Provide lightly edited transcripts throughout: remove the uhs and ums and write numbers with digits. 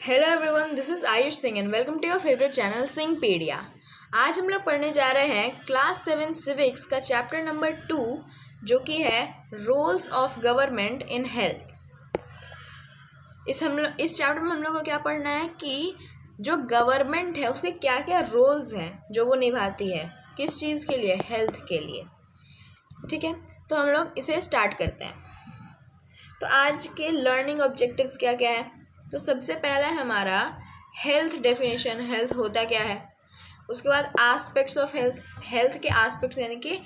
Hello everyone, this is Ayush Singh and welcome to your favourite channel Singhpedia. आज हम लोग पढ़ने जा रहे हैं क्लास 7 सिविक्स का चैप्टर नंबर 2 जो कि है roles of government in health. इस चैप्टर में हम लोग को क्या पढ़ना है कि जो गवर्नमेंट है उसके क्या क्या रोल्स हैं जो वो निभाती है, किस चीज़ के लिए, हेल्थ के लिए। ठीक है, तो हम लोग इसे स्टार्ट करते हैं। तो आज के लर्निंग ऑब्जेक्टिव्स क्या क्या है। तो सबसे पहला है हमारा हेल्थ डेफिनेशन, हेल्थ होता क्या है। उसके बाद एस्पेक्ट्स ऑफ हेल्थ, हेल्थ के एस्पेक्ट्स यानी कि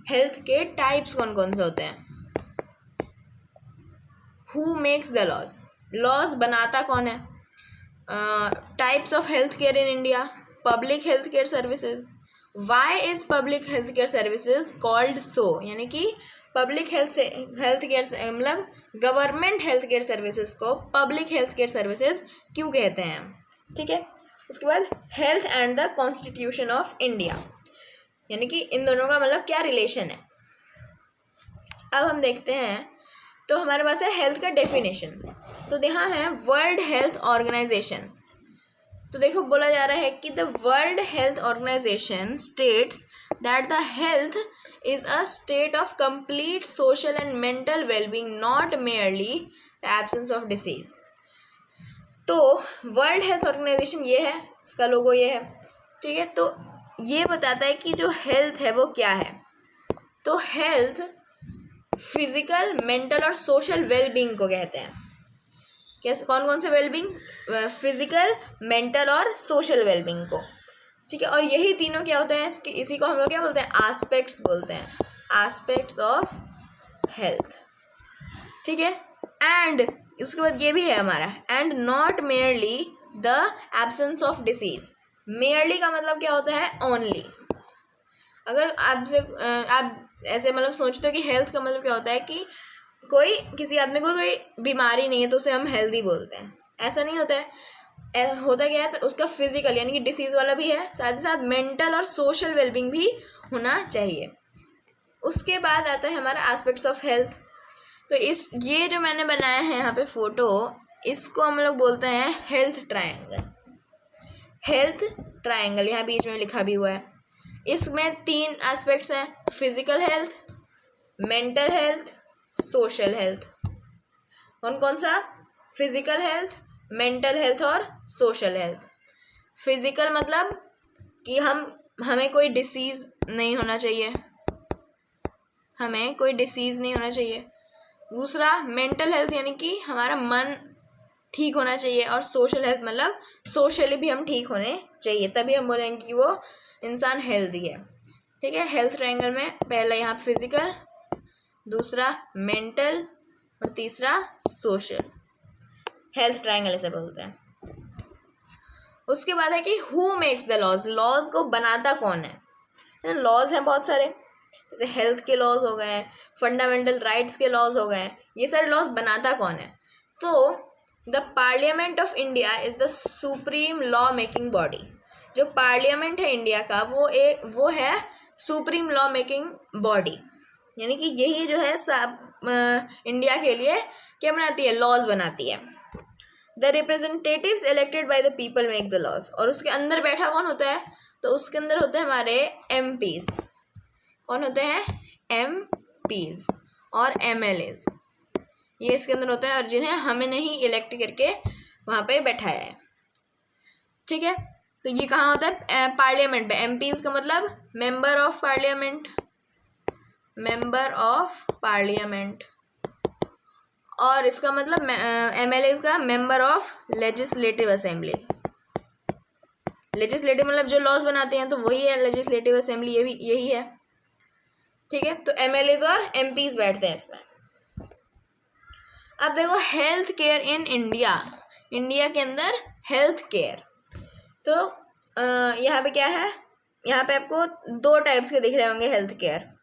हेल्थ के टाइप्स कौन कौन से होते हैं। Who makes the laws, laws बनाता कौन है। Types of health care in India, public health care services, why is public health care services called so, यानी कि पब्लिक हेल्थ केयर मतलब गवर्नमेंट हेल्थ केयर सर्विसेज को पब्लिक हेल्थ केयर सर्विसेज क्यों कहते हैं। ठीक है, उसके बाद health and the constitution of India, यानी कि इन दोनों का मतलब क्या रिलेशन है। अब हम देखते हैं, तो हमारे पास है हेल्थ का डेफिनेशन। तो यहाँ है वर्ल्ड हेल्थ ऑर्गेनाइजेशन। तो देखो बोला जा रहा है कि the World Health Organization states that the health is a state of complete social and mental well-being, not merely the absence of disease. तो वर्ल्ड हेल्थ ऑर्गेनाइजेशन ये है, इसका लोगो ये है। ठीक है, तो ये बताता है कि जो हेल्थ है वो क्या है। तो हेल्थ फिजिकल, मेंटल और सोशल वेलबींग को कहते हैं। कैसे, कौन कौन से वेलबींग, फिजिकल, मेंटल और सोशल वेलबींग को। ठीक है, और यही तीनों क्या होते हैं, इसी को हम लोग क्या बोलते हैं, एस्पेक्ट्स बोलते हैं, एस्पेक्ट्स ऑफ हेल्थ। ठीक है, एंड उसके बाद ये भी है हमारा, and not merely the absence of disease. Merely का मतलब क्या होता है, ओनली। अगर आप ऐसे मतलब सोचते हो कि हेल्थ का मतलब क्या होता है कि किसी आदमी को कोई बीमारी नहीं है तो उसे हम हेल्दी बोलते हैं, ऐसा नहीं होता है। होता क्या है, तो उसका फिजिकल यानी कि डिसीज वाला भी है, साथ ही साथ मेंटल और सोशल वेलबींग भी होना चाहिए। उसके बाद आता है हमारा एस्पेक्ट्स ऑफ हेल्थ। तो ये जो मैंने बनाया है यहाँ पे फोटो, इसको हम लोग बोलते हैं हेल्थ ट्रायंगल। हेल्थ ट्रायंगल यहाँ बीच में लिखा भी हुआ है। इसमें 3 एस्पेक्ट्स हैं, physical health, mental health, social health. कौन कौन सा, फिजिकल हेल्थ, मेंटल हेल्थ और सोशल हेल्थ। फिजिकल मतलब कि हमें कोई डिसीज़ नहीं होना चाहिए, हमें कोई डिसीज़ नहीं होना चाहिए। दूसरा मेंटल हेल्थ यानी कि हमारा मन ठीक होना चाहिए, और सोशल हेल्थ मतलब सोशली भी हम ठीक होने चाहिए, तभी हम बोलेंगे कि वो इंसान हेल्दी है। ठीक है, हेल्थ ट्रायंगल में पहला यहाँ फिजिकल, दूसरा मेंटल और तीसरा सोशल, हेल्थ ट्रायंगल ऐसे बोलते हैं। उसके बाद है कि who makes the laws, laws को बनाता कौन है। लॉज हैं बहुत सारे, जैसे हेल्थ के लॉज हो गए, फंडामेंटल राइट्स के लॉज हो गए, ये सारे लॉज बनाता कौन है। तो the parliament of India is the supreme law making body. जो पार्लियामेंट है इंडिया का वो है सुप्रीम लॉ मेकिंग बॉडी, यानी कि यही जो है इंडिया के लिए क्या बनाती है, लॉज बनाती है। The representatives elected by the people make the laws, और उसके अंदर बैठा कौन होता है, तो उसके अंदर होते हैं हमारे एमपीज। कौन होते हैं, एमपीज और एमएलएज, ये इसके अंदर होते हैं, और जिन्हें हमें नहीं इलेक्ट करके वहाँ पे बैठाया है। ठीक है, तो ये कहाँ होता है, पार्लियामेंट में। एमपीज का मतलब member of parliament, member of parliament, और इसका मतलब एमएलए का member of legislative assembly. Legislative मतलब जो लॉज बनाते हैं, तो वही है लेजिस्लेटिव असेंबली, ये भी यही है। ठीक है, तो एमएलए और एमपीज बैठते हैं इसमें। अब देखो health care in India, India के अंदर हेल्थ केयर। तो यहाँ पे क्या है, यहाँ पे आपको 2 टाइप्स के दिख रहे होंगे हेल्थ केयर।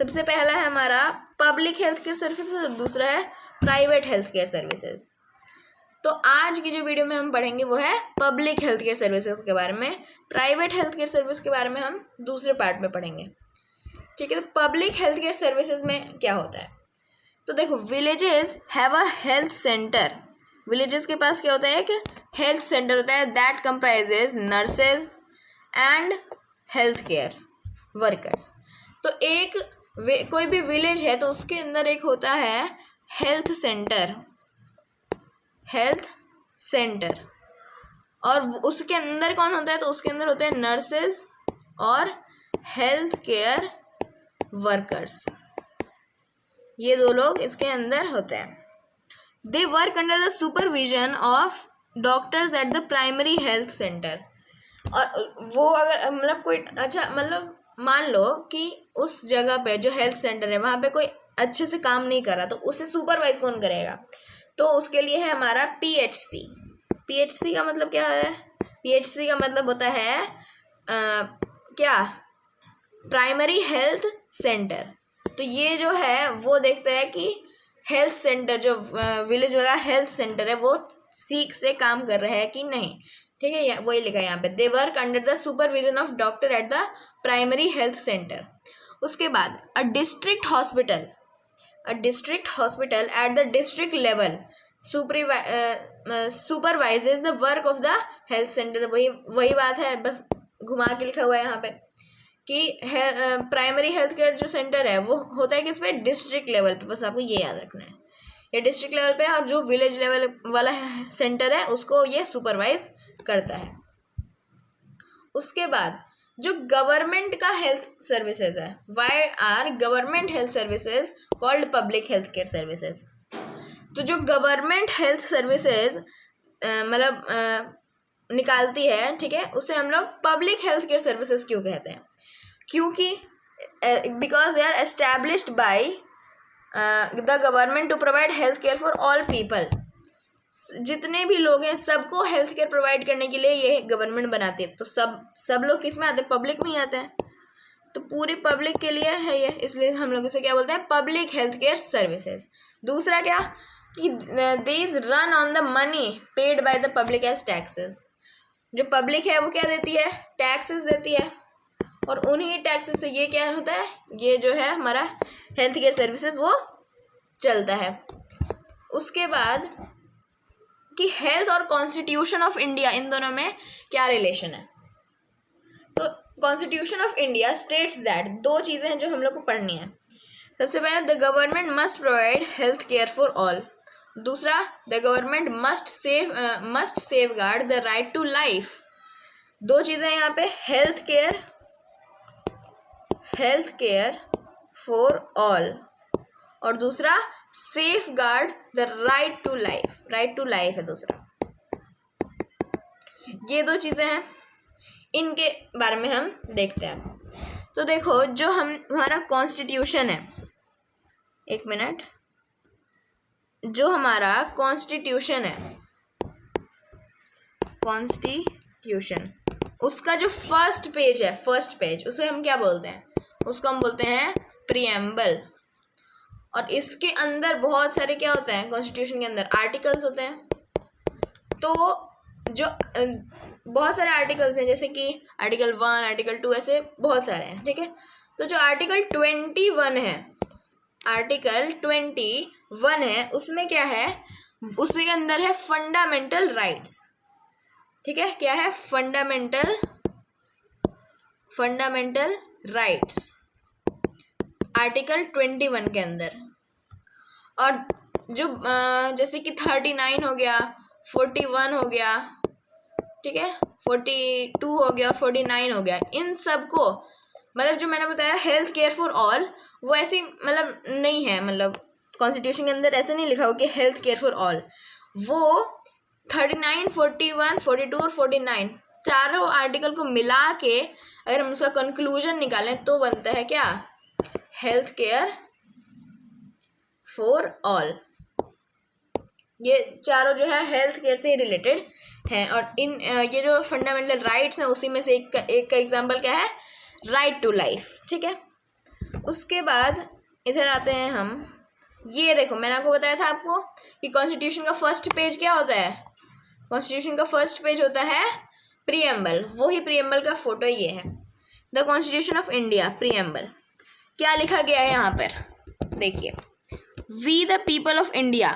सबसे पहला है हमारा पब्लिक हेल्थ केयर सर्विसेज और दूसरा है प्राइवेट हेल्थ केयर सर्विसेज। तो आज की जो वीडियो में हम पढ़ेंगे वो है पब्लिक हेल्थ केयर सर्विसेज के बारे में, प्राइवेट हेल्थ केयर सर्विस के बारे में हम दूसरे पार्ट में पढ़ेंगे। ठीक है, तो पब्लिक हेल्थ केयर सर्विसेज में क्या होता है, तो देखो villages have a health centre. Villages के पास क्या होता है, एक हेल्थ सेंटर होता है that comprises nurses and health care workers. तो एक कोई भी विलेज है तो उसके अंदर एक होता है हेल्थ सेंटर, हेल्थ सेंटर, और उसके अंदर कौन होता है, तो उसके अंदर होते हैं नर्सेज और हेल्थ केयर वर्कर्स। ये दो लोग इसके अंदर होते हैं। They work under the supervision of doctors at the primary health centre. और वो अगर मतलब कोई अच्छा मतलब मान लो कि उस जगह पे जो हेल्थ सेंटर है वहाँ पे कोई अच्छे से काम नहीं कर रहा, तो उसे सुपरवाइज कौन करेगा, तो उसके लिए है हमारा पीएचसी। पीएचसी का मतलब क्या है, पीएचसी का मतलब होता है क्या, प्राइमरी हेल्थ सेंटर। तो ये जो है वो देखता है कि हेल्थ सेंटर जो विलेज वाला हेल्थ सेंटर है वो ठीक से काम कर रहा है कि नहीं, ठीक है, वही लिखा है यहाँ पे। They work under the supervision of doctor at the primary health centre. उसके बाद a district hospital at the district level supervises the work of the health centre. वही बात है, बस घुमा के लिखा हुआ है यहाँ पे कि प्राइमरी हेल्थ केयर जो सेंटर है वो होता है किस पे, डिस्ट्रिक्ट लेवल पे, बस आपको ये याद रखना है, ये डिस्ट्रिक्ट लेवल पे है, और जो विलेज लेवल वाला सेंटर है उसको ये सुपरवाइज करता है। उसके बाद जो गवर्नमेंट का हेल्थ सर्विसेज है, why are government health services called public health care services. तो जो गवर्नमेंट हेल्थ सर्विसेज मतलब निकालती है, ठीक है, उसे हम लोग पब्लिक हेल्थ केयर सर्विसेज क्यों कहते हैं, क्योंकि because they are established by the government to provide health care for all people. जितने भी लोग हैं सबको हेल्थ केयर प्रोवाइड करने के लिए ये गवर्नमेंट बनाती है। तो सब लोग किस में आते हैं, पब्लिक में ही आते हैं, तो पूरी पब्लिक के लिए है ये, इसलिए हम लोग इसे क्या बोलते हैं, पब्लिक हेल्थ केयर सर्विसेज। दूसरा क्या कि these run on the money paid by the public as taxes. जो पब्लिक है वो क्या देती है, टैक्सेस देती है, और उन्हीं टैक्सेस से ये क्या होता है, ये जो है हमारा हेल्थ केयर सर्विसेज वो चलता है। उसके बाद कि हेल्थ और कॉन्स्टिट्यूशन ऑफ इंडिया, इन दोनों में क्या रिलेशन है, तो constitution of India states that, दो चीज़ें हैं जो हम लोग को पढ़नी है। सबसे पहले the government must provide health care for all. दूसरा the government must safeguard the right to life. दो चीज़ें यहाँ पे, हेल्थ केयर फॉर ऑल, और दूसरा safeguard the right to life, right to life है दूसरा। ये दो चीज़ें हैं, इनके बारे में हम देखते हैं। तो देखो जो हमारा कॉन्स्टिट्यूशन है, एक मिनट, जो हमारा कॉन्स्टिट्यूशन है, कॉन्स्टिट्यूशन, उसका जो फर्स्ट पेज है, फर्स्ट पेज, उसे हम क्या बोलते हैं, उसको हम बोलते हैं प्रीएम्बल। और इसके अंदर बहुत सारे क्या होते हैं, कॉन्स्टिट्यूशन के अंदर आर्टिकल्स होते हैं। तो जो बहुत सारे आर्टिकल्स हैं, जैसे कि आर्टिकल 1, आर्टिकल 2, ऐसे बहुत सारे हैं, ठीक है। तो जो आर्टिकल 21 है, आर्टिकल 21 है, उसमें क्या है, उसके अंदर है फंडामेंटल राइट्स, ठीक है, क्या है, फंडामेंटल राइट्स, आर्टिकल 21 के अंदर। और जो जैसे कि 39 हो गया, 41 हो गया, ठीक है, 42 हो गया, 49 हो गया, इन सब को मतलब जो मैंने बताया हेल्थ केयर फॉर ऑल, वो ऐसी मतलब नहीं है, मतलब कॉन्स्टिट्यूशन के अंदर ऐसे नहीं लिखा हो कि हेल्थ केयर फॉर ऑल। वो 39, 41, 42 और 49 चारों आर्टिकल को मिला के अगर हम उसका कंक्लूजन निकालें तो बनता है क्या, हेल्थ केयर फॉर ऑल। ये चारों जो है हेल्थ केयर से रिलेटेड हैं। और इन ये जो फंडामेंटल राइट्स हैं उसी में से एक का एग्जांपल क्या है, राइट टू लाइफ, ठीक है। उसके बाद इधर आते हैं हम, ये देखो मैंने आपको बताया था आपको कि कॉन्स्टिट्यूशन का फर्स्ट पेज क्या होता है, कॉन्स्टिट्यूशन का फर्स्ट पेज होता है प्रीएम्बल। वही प्रीएम्बल का फोटो ये है, the constitution of India preamble. क्या लिखा गया है यहाँ पर, देखिए, we the people of India,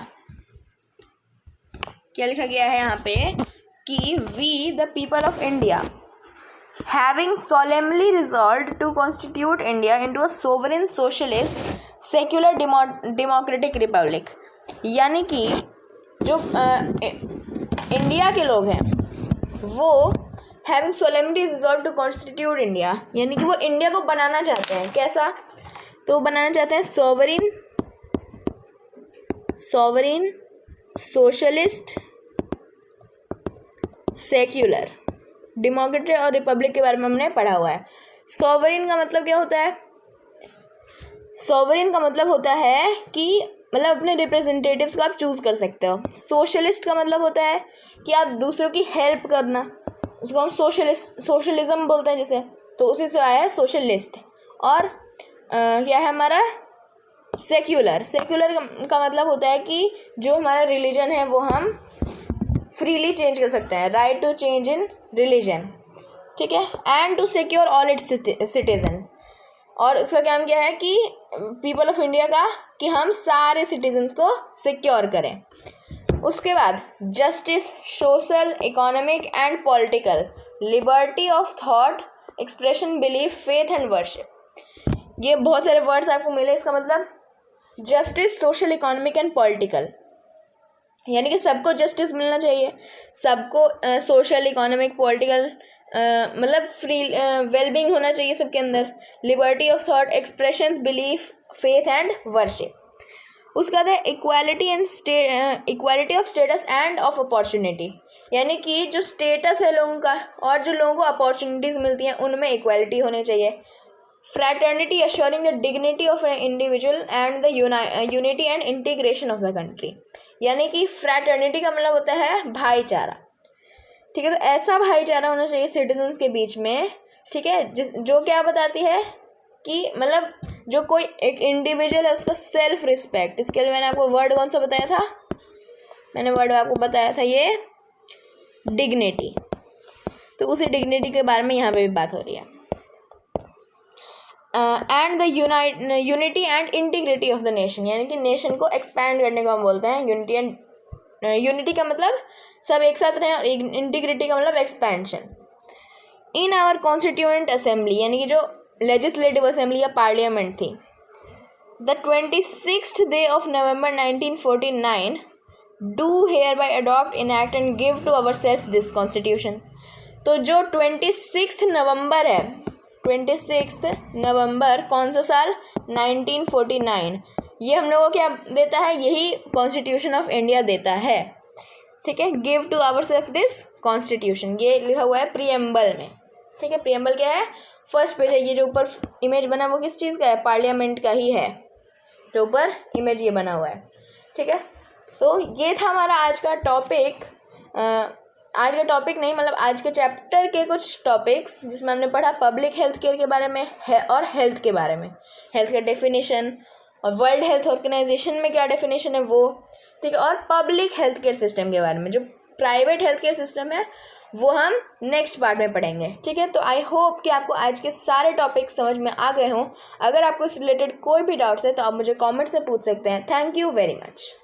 क्या लिखा गया है यहाँ पे, कि we the people of India having solemnly resolved to constitute India into a sovereign socialist secular democratic republic, यानी कि जो इंडिया के लोग हैं वो having solemnly resolved to constitute India, यानी कि वो इंडिया को बनाना चाहते हैं। कैसा? तो बनाना चाहते हैं sovereign socialist सेक्युलर। डेमोक्रेटिक और रिपब्लिक के बारे में हमने पढ़ा हुआ है। सॉवरेन का मतलब क्या होता है? सॉवरेन का मतलब होता है कि मतलब अपने रिप्रेजेंटेटिव्स को आप चूज़ कर सकते हो। सोशलिस्ट का मतलब होता है कि आप दूसरों की हेल्प करना, उसको हम सोशलिज्म बोलते हैं जैसे, तो उसी से आया है सोशलिस्ट। और क्या है हमारा? सेक्युलर का मतलब होता है कि जो हमारा रिलीजन है वो हम फ्रीली चेंज कर सकते हैं, right to change in religion, ठीक है। And to secure all its citizens, और उसका काम क्या है कि पीपल ऑफ इंडिया का कि हम सारे सिटीजन्स को सिक्योर करें। उसके बाद justice, social, economic and political, liberty of thought, expression, belief, faith and worship. ये बहुत सारे वर्ड्स आपको मिले। इसका मतलब justice, social, economic and political, यानी कि सबको जस्टिस मिलना चाहिए, सबको सोशल, इकोनॉमिक, पॉलिटिकल मतलब फ्री वेलबींग होना चाहिए सबके अंदर। Liberty of thought, expressions, belief, faith and worship. उसका है equality of status end of opportunity, यानी कि जो स्टेटस है लोगों का और जो लोगों को अपॉर्चुनिटीज़ मिलती हैं उनमें इक्वालिटी होनी चाहिए। Fraternity, assuring the dignity of an individual and the unity and integration of the country, यानी कि फ्रैटर्निटी का मतलब होता है भाईचारा, ठीक है। तो ऐसा भाईचारा होना चाहिए सिटीजन्स के बीच में, ठीक है, जो क्या बताती है कि मतलब जो कोई एक इंडिविजुअल है उसका सेल्फ रिस्पेक्ट। इसके लिए मैंने आपको वर्ड कौन सा बताया था? मैंने वर्ड आपको बताया था ये डिग्निटी। तो उसी डिग्निटी के बारे में यहाँ पे भी बात हो रही है। And the unity and integrity of the nation, यानी कि नेशन को एक्सपैंड करने को हम बोलते हैं। यूनिटी का मतलब सब एक साथ रहें, और इंटीग्रिटी का मतलब expansion. In our constituent assembly, यानी कि जो लेजिस्लेटिव असेंबली या पार्लियामेंट थी, the 26th day of November 1949 do hereby adopt, enact and give to ourselves this constitution। तो जो 26 नवंबर है, 26 नवंबर कौन सा साल? 1949। ये हम लोगों को क्या देता है? यही कॉन्स्टिट्यूशन ऑफ इंडिया देता है, ठीक है। Give to ourselves this constitution, ये लिखा हुआ है प्रीएम्बल में, ठीक है। प्रीएम्बल क्या है? फर्स्ट पेज है। ये जो ऊपर इमेज बना वो किस चीज़ का है? पार्लियामेंट का ही है, जो ऊपर इमेज ये बना हुआ है, ठीक है। तो ये था हमारा आज का टॉपिक। आज का टॉपिक नहीं, मतलब आज के चैप्टर के कुछ टॉपिक्स जिसमें हमने पढ़ा पब्लिक हेल्थ केयर के बारे में है, और हेल्थ के बारे में, हेल्थ का डेफिनेशन, और वर्ल्ड हेल्थ ऑर्गेनाइजेशन में क्या डेफिनेशन है वो, ठीक है। और पब्लिक हेल्थ केयर सिस्टम के बारे में, जो प्राइवेट हेल्थ केयर सिस्टम है वो हम नेक्स्ट पार्ट में पढ़ेंगे, ठीक है। तो आई होप कि आपको आज के सारे टॉपिक समझ में आ गए हों। अगर आपको इस रिलेटेड कोई भी डाउट्स है तो आप मुझे कमेंट्स में पूछ सकते हैं। Thank you very much.